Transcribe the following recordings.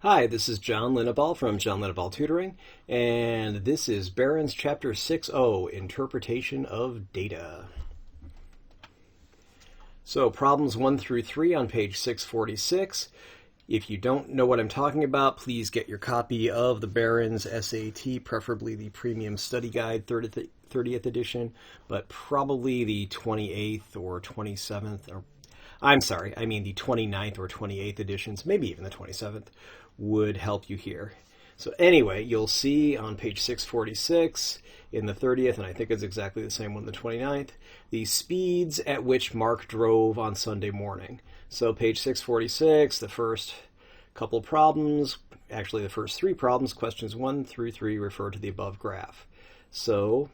Hi, this is John Linneball from John Linneball Tutoring, and this is Barron's Chapter 6.0, Interpretation of Data. So problems 1 through 3 on page 646. If you don't know what I'm talking about, please get your copy of the Barron's SAT, preferably the Premium Study Guide 30th edition, but probably the 28th or 27th, or I'm sorry, I mean the 29th or 28th editions, maybe even the 27th, would help you here. So anyway, you'll see on page 646 in the 30th, and I think it's exactly the same one in the 29th, the speeds at which Mark drove on Sunday morning. So page 646, the first couple problems, actually the first 3 problems, questions 1 through 3 refer to the above graph. So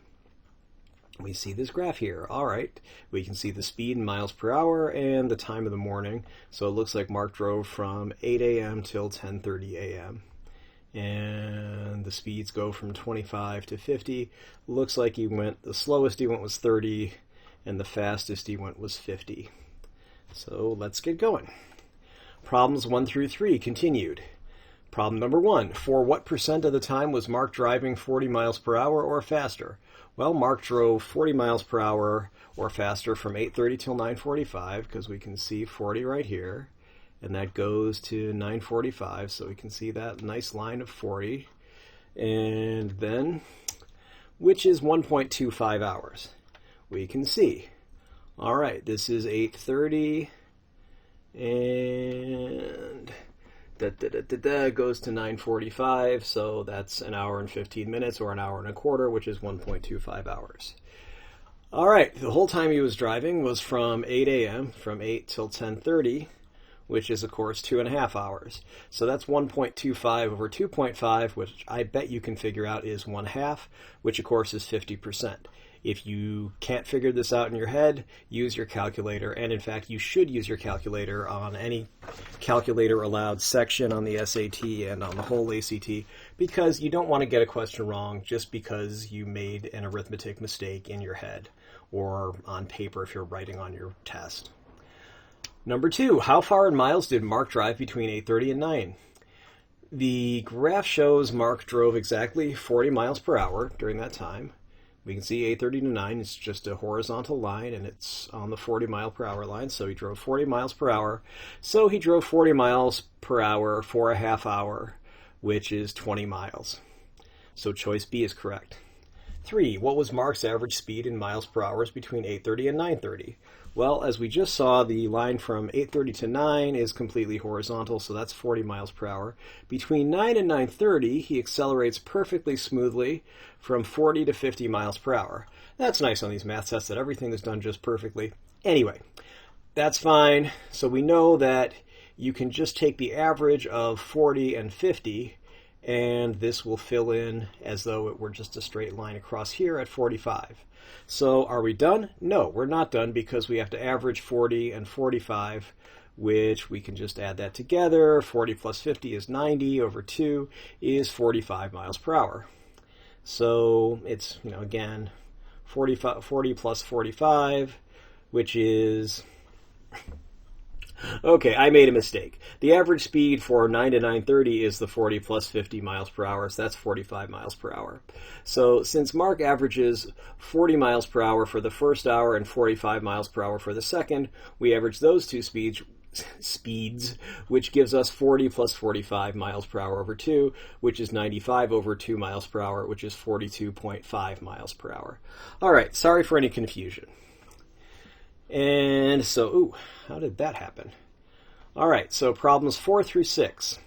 we see this graph here. All right, we can see the speed in miles per hour and the time of the morning. So it looks like Mark drove from 8 a.m. till 10:30 a.m. And the speeds go from 25 to 50. Looks like the slowest he went was 30, and the fastest he went was 50. So let's get going. Problems 1 through 3 continued. Problem number 1, for what percent of the time was Mark driving 40 miles per hour or faster? Well, Mark drove 40 miles per hour or faster from 8:30 till 9:45, because we can see 40 right here, and that goes to 9:45, so we can see that nice line of 40. And then, which is 1.25 hours? We can see. All right, this is 8:30, and goes to 9:45, so that's an hour and 15 minutes, or an hour and a quarter, which is 1.25 hours. All right, the whole time he was driving was from 8 a.m., from 8 till 10:30, which is, of course, 2.5 hours. So that's 1.25 over 2.5, which I bet you can figure out is 1/2, which, of course, is 50%. If you can't figure this out in your head, use your calculator. And in fact, you should use your calculator on any calculator allowed section on the SAT and on the whole ACT, because you don't want to get a question wrong just because you made an arithmetic mistake in your head or on paper if you're writing on your test. Number 2, how far in miles did Mark drive between 8:30 and 9? The graph shows Mark drove exactly 40 miles per hour during that time. We can see 8:30 to 9, it's just a horizontal line, and it's on the 40 mile per hour line, so he drove 40 miles per hour. So he drove 40 miles per hour for a half hour, which is 20 miles. So choice B is correct. 3, what was Mark's average speed in miles per hour between 8:30 and 9:30? Well, as we just saw, the line from 8:30 to 9 is completely horizontal, so that's 40 miles per hour. Between 9 and 9:30, he accelerates perfectly smoothly from 40 to 50 miles per hour. That's nice on these math tests that everything is done just perfectly. Anyway, that's fine. So we know that you can just take the average of 40 and 50, and this will fill in as though it were just a straight line across here at 45. So are we done? No, we're not done, because we have to average 40 and 45, which we can just add that together. 40 plus 50 is 90 over 2 is 45 miles per hour. So it's, again, 40 plus 45, which is... Okay, I made a mistake. The average speed for 9 to 9:30 is the 40 plus 50 miles per hour, so that's 45 miles per hour. So since Mark averages 40 miles per hour for the first hour and 45 miles per hour for the second, we average those two speeds, which gives us 40 plus 45 miles per hour over 2, which is 95 over 2 miles per hour, which is 42.5 miles per hour. All right, sorry for any confusion. And so, how did that happen? All right, so problems 4 through 6.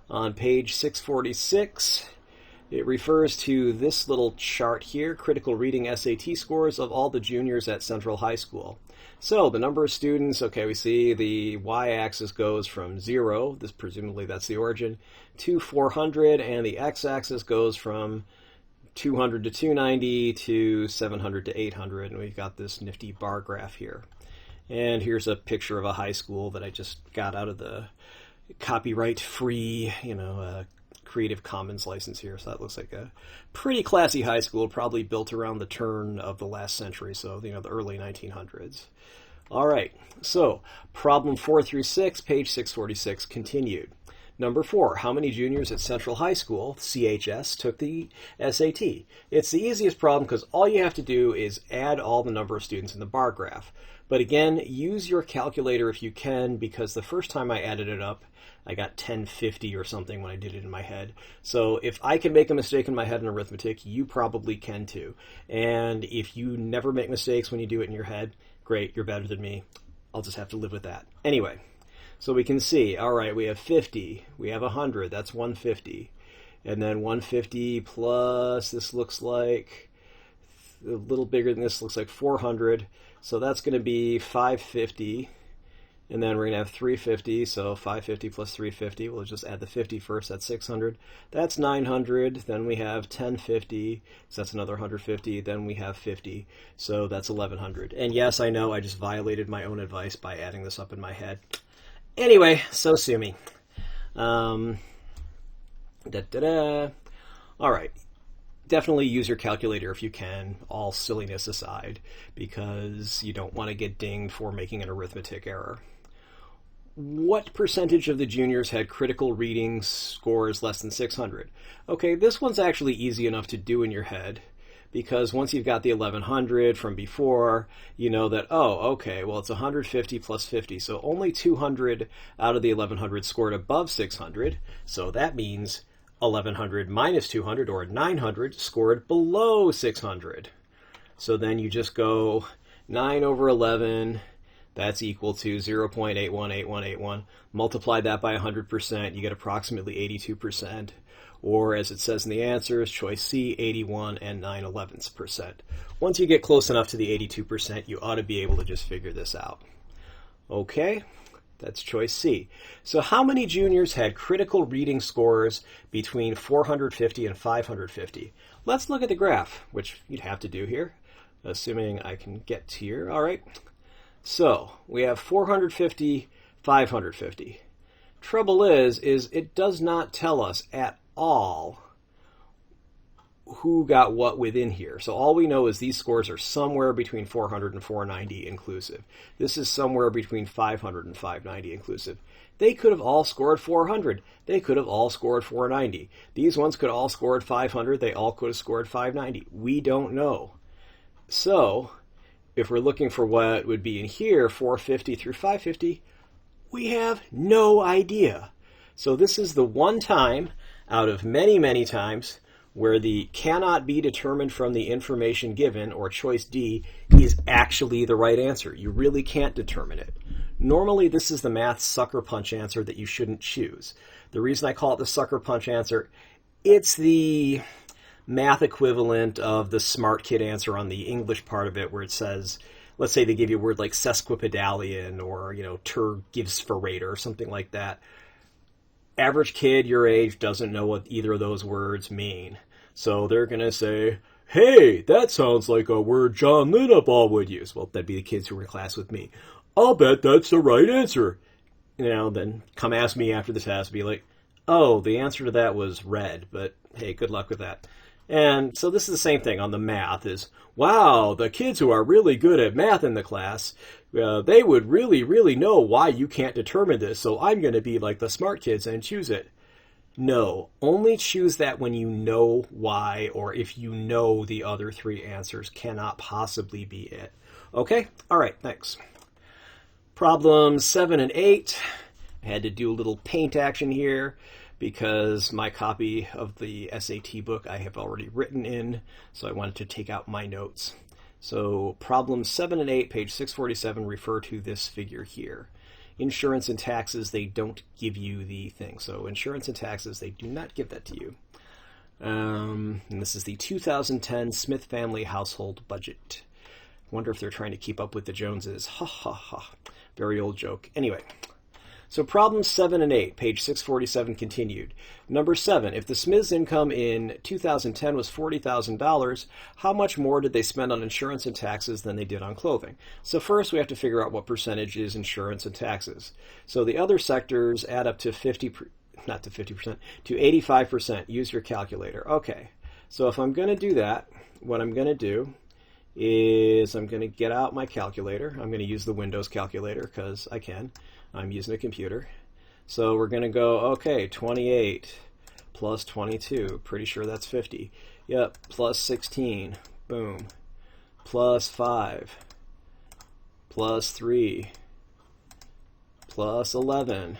On page 646, it refers to this little chart here, critical reading SAT scores of all the juniors at Central High School. So the number of students, okay, we see the y-axis goes from 0, presumably that's the origin, to 400, and the x-axis goes from 200 to 290 to 700 to 800, and we've got this nifty bar graph here. And here's a picture of a high school that I just got out of the copyright-free, Creative Commons license here. So that looks like a pretty classy high school, probably built around the turn of the last century, so, the early 1900s. All right, so problem 4 through 6, page 646, continued. Number 4, how many juniors at Central High School, CHS, took the SAT? It's the easiest problem because all you have to do is add all the number of students in the bar graph. But again, use your calculator if you can, because the first time I added it up, I got 1050 or something when I did it in my head. So if I can make a mistake in my head in arithmetic, you probably can too. And if you never make mistakes when you do it in your head, great, you're better than me. I'll just have to live with that. Anyway, so we can see, all right, we have 50, we have 100, that's 150. And then 150 plus, this looks like a little bigger than this, looks like 400. So that's going to be 550. And then we're going to have 350, so 550 plus 350. We'll just add the 50 first, that's 600. That's 900. Then we have 1050, so that's another 150. Then we have 50, so that's 1100. And yes, I know I just violated my own advice by adding this up in my head. Anyway, so sue me. All right. Definitely use your calculator if you can, all silliness aside, because you don't want to get dinged for making an arithmetic error. What percentage of the juniors had critical reading scores less than 600? Okay, this one's actually easy enough to do in your head, because once you've got the 1100 from before, you know that, oh, okay, well, it's 150 plus 50, so only 200 out of the 1100 scored above 600, so that means 1100 minus 200, or 900, scored below 600. So then you just go 9 over 11, that's equal to 0.818181. Multiply that by 100%, you get approximately 82%. Or as it says in the answers, choice C, 81 and 9/11%. Once you get close enough to the 82%, you ought to be able to just figure this out. Okay? That's choice C. So how many juniors had critical reading scores between 450 and 550? Let's look at the graph, which you'd have to do here, assuming I can get here. All right. So we have 450, 550. Trouble is it does not tell us at all who got what within here. So all we know is these scores are somewhere between 400 and 490 inclusive. This is somewhere between 500 and 590 inclusive. They could have all scored 400. They could have all scored 490. These ones could all scored 500. They all could have scored 590. We don't know. So if we're looking for what would be in here, 450 through 550, we have no idea. So this is the one time out of many, many times where the cannot be determined from the information given, or choice D, is actually the right answer. You really can't determine it. Normally, this is the math sucker punch answer that you shouldn't choose. The reason I call it the sucker punch answer, it's the math equivalent of the smart kid answer on the English part of it, where it says, let's say they give you a word like sesquipedalian, or, tergiverspherator, or something like that. Average kid your age doesn't know what either of those words mean. So they're going to say, hey, that sounds like a word John Linebaugh would use. Well, that'd be the kids who were in class with me. I'll bet that's the right answer. Then come ask me after the test, be like, oh, the answer to that was red, but hey, good luck with that. And so this is the same thing on the math is, wow, the kids who are really good at math in the class, they would really, really know why you can't determine this, so I'm going to be like the smart kids and choose it. No, only choose that when you know why, or if you know the other three answers cannot possibly be it. Okay? All right, thanks. Problems 7 and 8. I had to do a little paint action here because my copy of the SAT book I have already written in, so I wanted to take out my notes. So problems 7 and 8, page 647, refer to this figure here. Insurance and taxes, they don't give you the thing. So insurance and taxes, they do not give that to you. And this is the 2010 Smith family household budget. Wonder if they're trying to keep up with the Joneses. Ha ha ha. Very old joke. Anyway. So problems 7 and 8, page 647 continued. Number 7, if the Smiths' income in 2010 was $40,000, how much more did they spend on insurance and taxes than they did on clothing? So first we have to figure out what percentage is insurance and taxes. So the other sectors add up to 85%. Use your calculator. Okay, so if I'm going to do that, what I'm going to do is I'm going to get out my calculator. I'm going to use the Windows calculator because I can. I'm using a computer. So we're going to go, okay, 28 plus 22. Pretty sure that's 50. Yep, plus 16. Boom. Plus 5. Plus 3. Plus 11.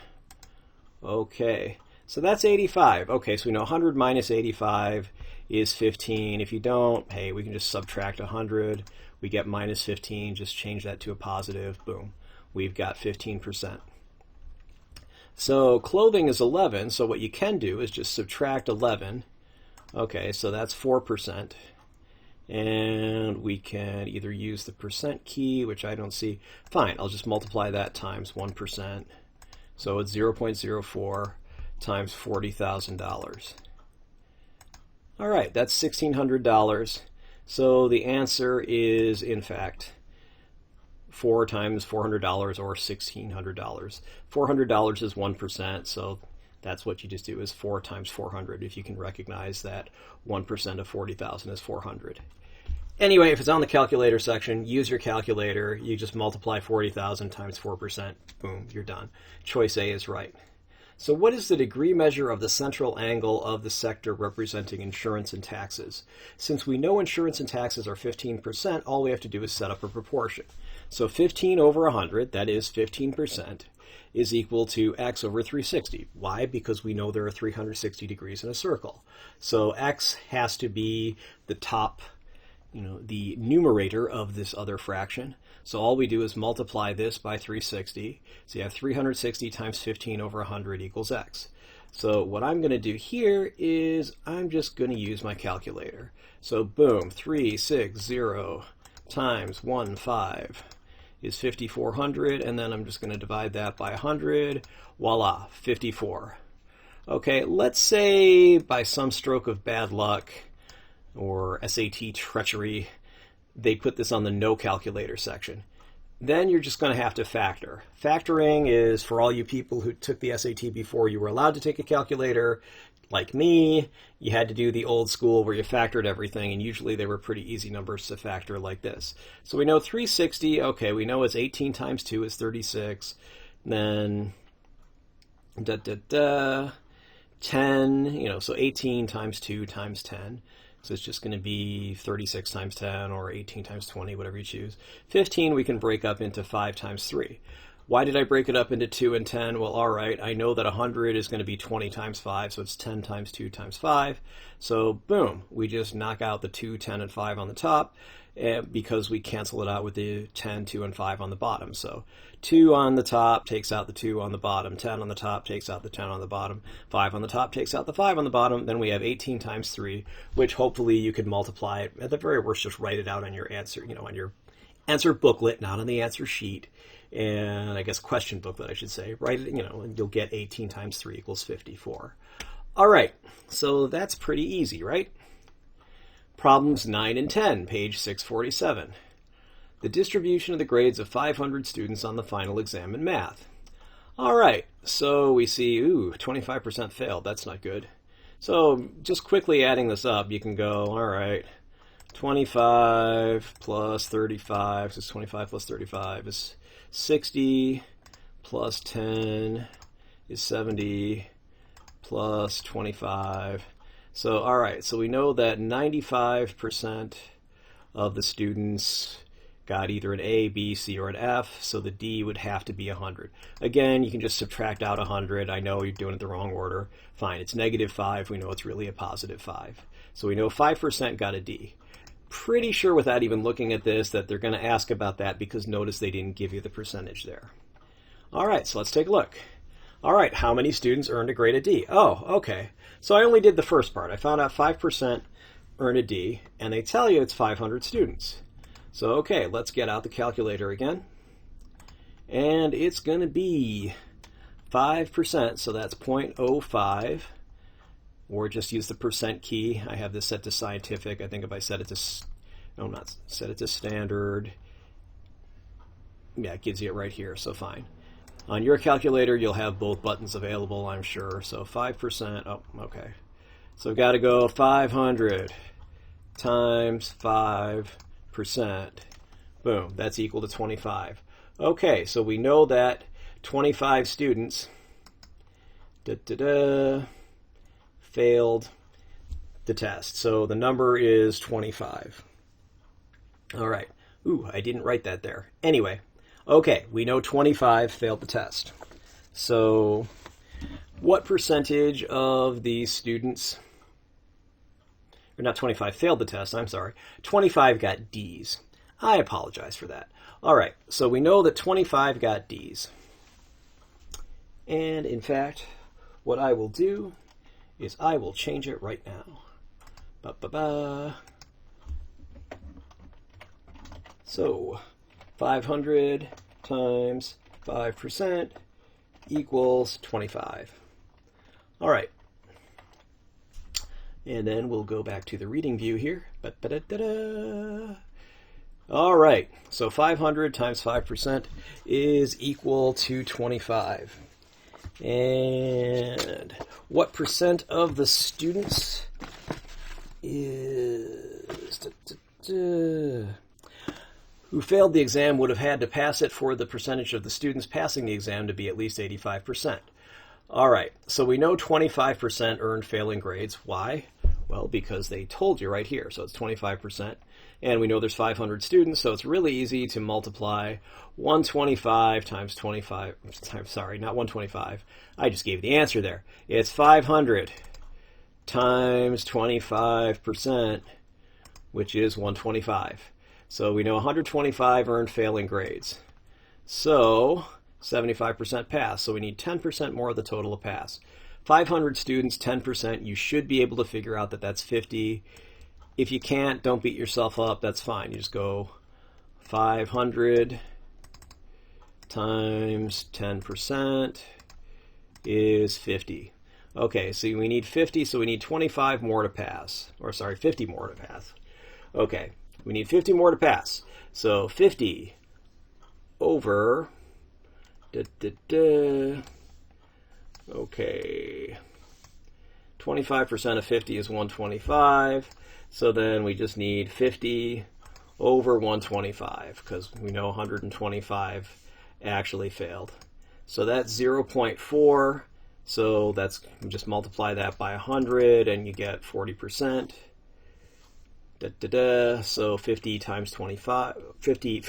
Okay, so that's 85. Okay, so we know 100 minus 85 is 15. If you don't, hey, we can just subtract 100. We get minus 15. Just change that to a positive. Boom. We've got 15%. So clothing is 11, so what you can do is just subtract 11. Okay, so that's 4%. And we can either use the percent key, which I don't see. Fine, I'll just multiply that times 1%. So it's 0.04 times $40,000. All right, that's $1,600. So the answer is, in fact, 4 times $400 or $1,600. $400 is 1%, so that's what you just do is 4 times 400 if you can recognize that 1% of 40,000 is 400. Anyway, if it's on the calculator section, use your calculator. You just multiply 40,000 times 4%. Boom, you're done. Choice A is right. So what is the degree measure of the central angle of the sector representing insurance and taxes? Since we know insurance and taxes are 15%, all we have to do is set up a proportion. So 15 over 100, that is 15%, is equal to x over 360. Why? Because we know there are 360 degrees in a circle. So x has to be the top, the numerator of this other fraction. So all we do is multiply this by 360. So you have 360 times 15 over 100 equals x. So what I'm going to do here is I'm just going to use my calculator. So boom, 360 times 15 is 5,400, and then I'm just going to divide that by 100. Voila, 54. Okay, let's say by some stroke of bad luck or SAT treachery, they put this on the no calculator section. Then you're just going to have to factor. Factoring is for all you people who took the SAT before you were allowed to take a calculator. Like me, you had to do the old school where you factored everything, and usually they were pretty easy numbers to factor like this. So we know 360, okay, we know it's 18 times 2 is 36. Then 10, so 18 times 2 times 10. So it's just going to be 36 times 10 or 18 times 20, whatever you choose. 15 we can break up into 5 times 3. Why did I break it up into 2 and 10? Well, all right, I know that 100 is going to be 20 times 5, so it's 10 times 2 times 5. So boom, we just knock out the 2, 10, and 5 on the top because we cancel it out with the 10, 2, and 5 on the bottom. So 2 on the top takes out the 2 on the bottom, 10 on the top takes out the 10 on the bottom, 5 on the top takes out the 5 on the bottom, then we have 18 times 3, which hopefully you could multiply it. At the very worst, just write it out on your answer, on your answer booklet, not on the answer sheet. And I guess question booklet, I should say. Write it, and you'll get 18 times 3 equals 54. All right, so that's pretty easy, right? Problems 9 and 10, page 647. The distribution of the grades of 500 students on the final exam in math. All right, so we see, 25% failed. That's not good. So just quickly adding this up, you can go, all right, 25 plus 35, so 25 plus 35 is 60, plus 10 is 70, plus 25. So, all right, so we know that 95% of the students got either an A, B, C, or an F, so the D would have to be 100. Again, you can just subtract out 100. I know you're doing it the wrong order. Fine, it's -5. We know it's really a +5. So we know 5% got a D. Pretty sure without even looking at this that they're going to ask about that because notice they didn't give you the percentage there. All right, so let's take a look. All right, how many students earned a grade of D? Oh, okay. So I only did the first part. I found out 5% earned a D, and they tell you it's 500 students. So, okay, let's get out the calculator again. And it's going to be 5%, so that's 0.05. Or just use the percent key. I have this set to scientific. I think if I set it to, not set it to standard. Yeah, it gives you it right here, so fine. On your calculator, you'll have both buttons available, I'm sure. So 5%, oh, okay. So I've got to go 500 times 5%. Boom, that's equal to 25. Okay, so we know that 25 students failed the test. So the number is 25. All right. Ooh, I didn't write that there. Anyway, okay, we know 25 failed the test. So what percentage of these students, or not 25 failed the test, I'm sorry, 25 got D's. I apologize for that. All right, so we know that 25 got D's. And in fact, what I will do is I will change it right now. So 500 times 5% equals 25. All right. And then we'll go back to the reading view here. All right. So 500 times 5% is equal to 25. And what percent of the students who failed the exam would have had to pass it for the percentage of the students passing the exam to be at least 85%. All right, so we know 25% earned failing grades. Why? Well, because they told you right here. So it's 25%. And we know there's 500 students, so it's really easy to multiply 125 times 25. Sorry, not 125. I just gave the answer there. It's 500 times 25%, which is 125. So we know 125 earned failing grades. So 75% pass. So we need 10% more of the total to pass. 500 students, 10%. You should be able to figure out that that's 50. If you can't, don't beat yourself up. That's fine. You just go 500 times 10% is 50. Okay, so we need 50, so we need 25 more to pass. Or sorry, 50 more to pass. Okay, we need 50 more to pass. So 50 over, okay, 25% of 50 is 125. So then we just need 50 over 125 because we know 125 actually failed. So that's 0.4. So that's, just multiply that by 100 and you get 40%. So 50 times 25, 50,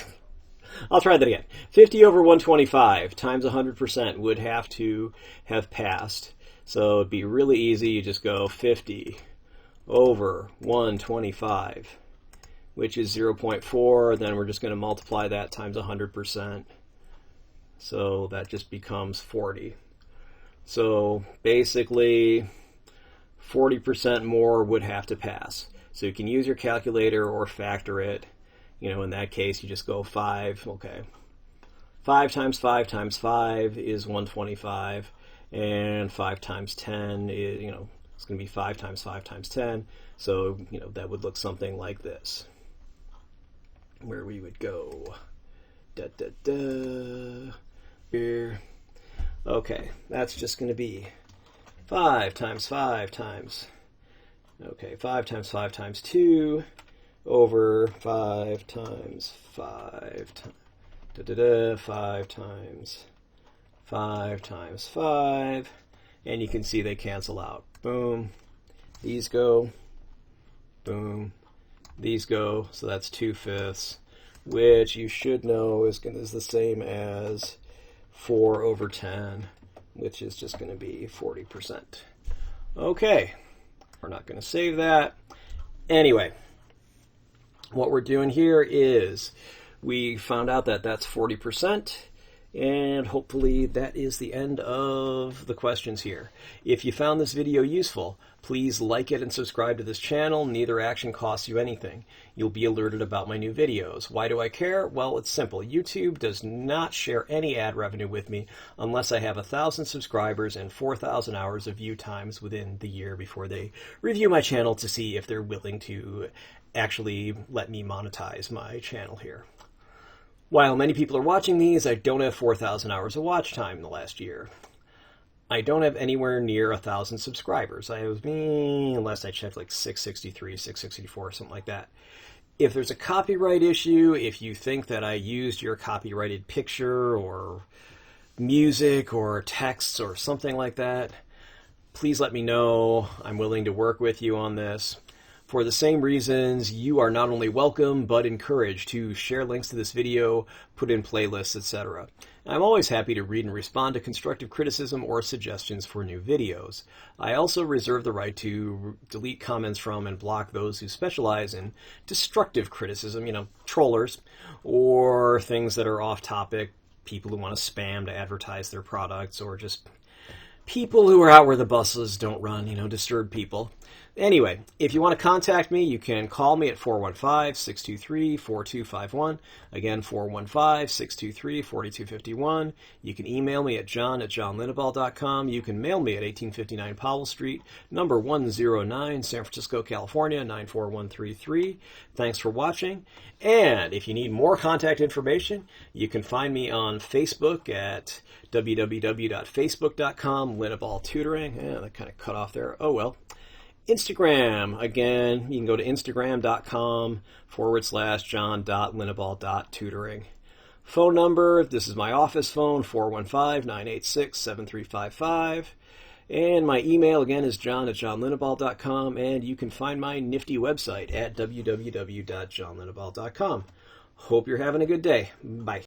I'll try that again. 50 over 125 times 100% would have to have passed. So it'd be really easy. You just go 50 over 125, which is 0.4. Then we're just going to multiply that times 100%. So that just becomes 40. So basically 40% more would have to pass. So you can use your calculator or factor it. You know, in that case, you just go 5. Okay. 5 times 5 times 5 is 125. And 5 times 10 is, you know, it's going to be 5 times 5 times 10. So, you know, that would look something like this. Where we would go. Here. Okay, that's just going to be 5 times 5 times, okay, 5 times 5 times 2 over 5 times 5 5 times 5 times 5, and you can see they cancel out. Boom, these go, boom, these go, so that's 2/5, which you should know is the same as 4 over 10, which is just going to be 40%. Okay, we're not going to save that. Anyway, what we're doing here is we found out that that's 40%, and hopefully that is the end of the questions here. If you found this video useful, please like it and subscribe to this channel. Neither action costs you anything. You'll be alerted about my new videos. Why do I care? Well, it's simple. YouTube does not share any ad revenue with me unless I have 1,000 subscribers and 4,000 hours of view times within the year before they review my channel to see if they're willing to actually let me monetize my channel here. While many people are watching these, I don't have 4,000 hours of watch time in the last year. I don't have anywhere near 1,000 subscribers. I have, unless I checked, like 663, 664, something like that. If there's a copyright issue, if you think that I used your copyrighted picture or music or texts or something like that, please let me know. I'm willing to work with you on this. For the same reasons, you are not only welcome, but encouraged to share links to this video, put in playlists, etc. I'm always happy to read and respond to constructive criticism or suggestions for new videos. I also reserve the right to delete comments from and block those who specialize in destructive criticism, trollers, or things that are off topic, people who want to spam to advertise their products, or just people who are out where the buses don't run, disturb people. Anyway, if you want to contact me, you can call me at 415-623-4251. Again, 415-623-4251. You can email me at john@johnlinnebaugh.com. You can mail me at 1859 Powell Street, number 109, San Francisco, California, 94133. Thanks for watching. And if you need more contact information, you can find me on Facebook at www.facebook.com, Linnebaugh Tutoring. That kind of cut off there. Oh well. Instagram, again, you can go to instagram.com/john.linnebaugh.tutoring. Phone number, this is my office phone, 415-986-7355. And my email, again, is john@johnlinnebaugh.com, and you can find my nifty website at www.johnlinnebaugh.com. Hope you're having a good day. Bye.